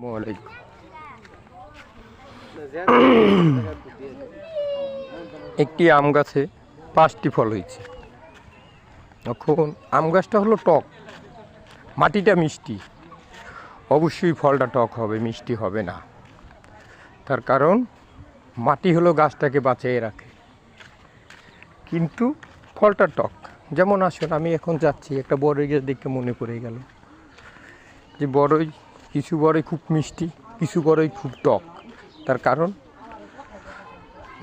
ওয়ালাইকুম। একটি আম গাছে 5টি ফল হয়েছে। এখন আম গাছটা হলো টক, মাটিটা মিষ্টি, অবশ্যই ফলটা টক হবে, মিষ্টি হবে না। তার কারণ মাটি হলো গাছটাকে বাঁচিয়ে রাখে, কিন্তু ফলটা টক। যেমন আসুন, আমি এখন যাচ্ছি, একটা বড়ই গাছ দেখে মনে পড়ে গেল যে কিছু বড়ই খুব মিষ্টি, কিছু বড়ই খুব টক। তার কারণ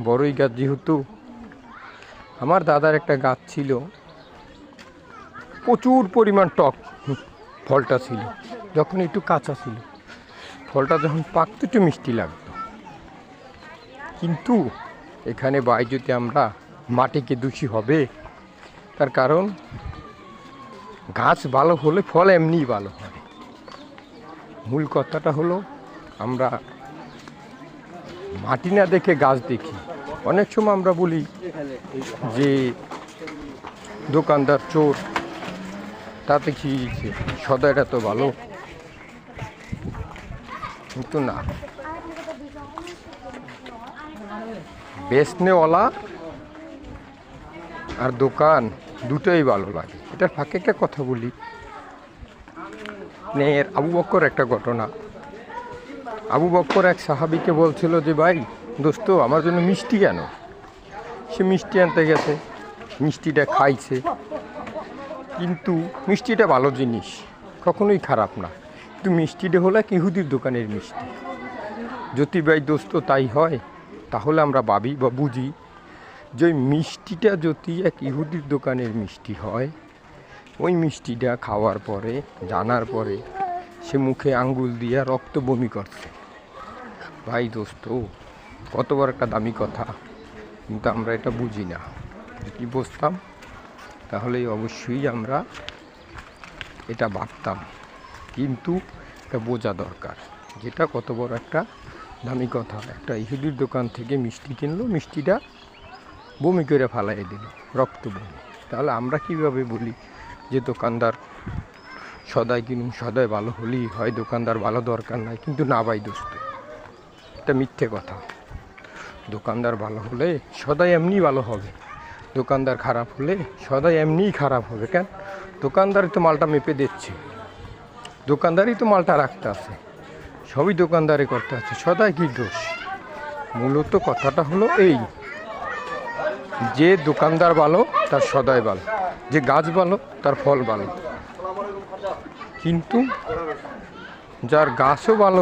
বড়ই গাছ যেহেতু, আমার দাদার একটা গাছ ছিল, প্রচুর পরিমাণ টক ফলটা ছিল। যখন একটু কাঁচা ছিল, ফলটা যখন পাকতো একটু মিষ্টি লাগতো। কিন্তু এখানে বায়ুতে আমরা মাটিকে দূষী হবে, তার কারণ গাছ ভালো হলে ফল এমনিই ভালো হয়। মূল কথাটা হলো, আমরা মাটি না দেখে গাছ দেখি। অনেক সময় আমরা বলি যে দোকানদার চোর, তাতে কি সদাইটা তো ভালো, কিন্তু না, বেচনেওয়ালা আর দোকান দুটোই ভালো লাগে। এটার ফাঁকে একটা কথা বলি, আবু বক্কর একটা ঘটনা। আবু বক্কর এক সাহাবীকে বলছিল যে, ভাই দোস্ত, আমার জন্য মিষ্টি কেন? সে মিষ্টি আনতে গেছে, মিষ্টিটা খাইছে, কিন্তু মিষ্টিটা ভালো জিনিস, কখনোই খারাপ না। কিন্তু মিষ্টিটা হলো এক ইহুদির দোকানের মিষ্টি। যদি ভাই দোস্ত তাই হয়, তাহলে আমরা ভাবি বা বুঝি যে ওই মিষ্টিটা যদি এক ইহুদির দোকানের মিষ্টি হয়, ওই মিষ্টিটা খাওয়ার পরে, জানার পরে সে মুখে আঙ্গুল দিয়ে রক্ত বমি করছে। ভাই দোস্ত, কত বড় একটা দামি কথা, কিন্তু আমরা এটা বুঝি না। যদি বুঝতাম তাহলে অবশ্যই আমরা এটা ভাবতাম, কিন্তু এটা বোঝা দরকার যেটা কত বড় একটা দামি কথা। একটা ইহুদির দোকান থেকে মিষ্টি কিনলো, মিষ্টিটা বমি করে ফালাই দিল, রক্ত বমি। তাহলে আমরা কীভাবে বলি যে দোকানদার সদাই কিনুন, সদাই ভালো হলেই হয়, দোকানদার ভালো দরকার নাই? কিন্তু না ভাই দোস্ত, এটা মিথ্যে কথা। দোকানদার ভালো হলে সদাই এমনি ভালো হবে, দোকানদার খারাপ হলে সদাই এমনিই খারাপ হবে। কেন? দোকানদারই তো মালটা মেপে দিচ্ছে, দোকানদারই তো মালটা রাখতে আছে, সবই দোকানদারি করতে আছে, সদাই কি দোষ? মূলত কথাটা হলো এই, যে দোকানদার ভালো তার সদাই ভালো, যে গাছ ভালো তার ফল ভালো। কিন্তু যার গাছও ভালো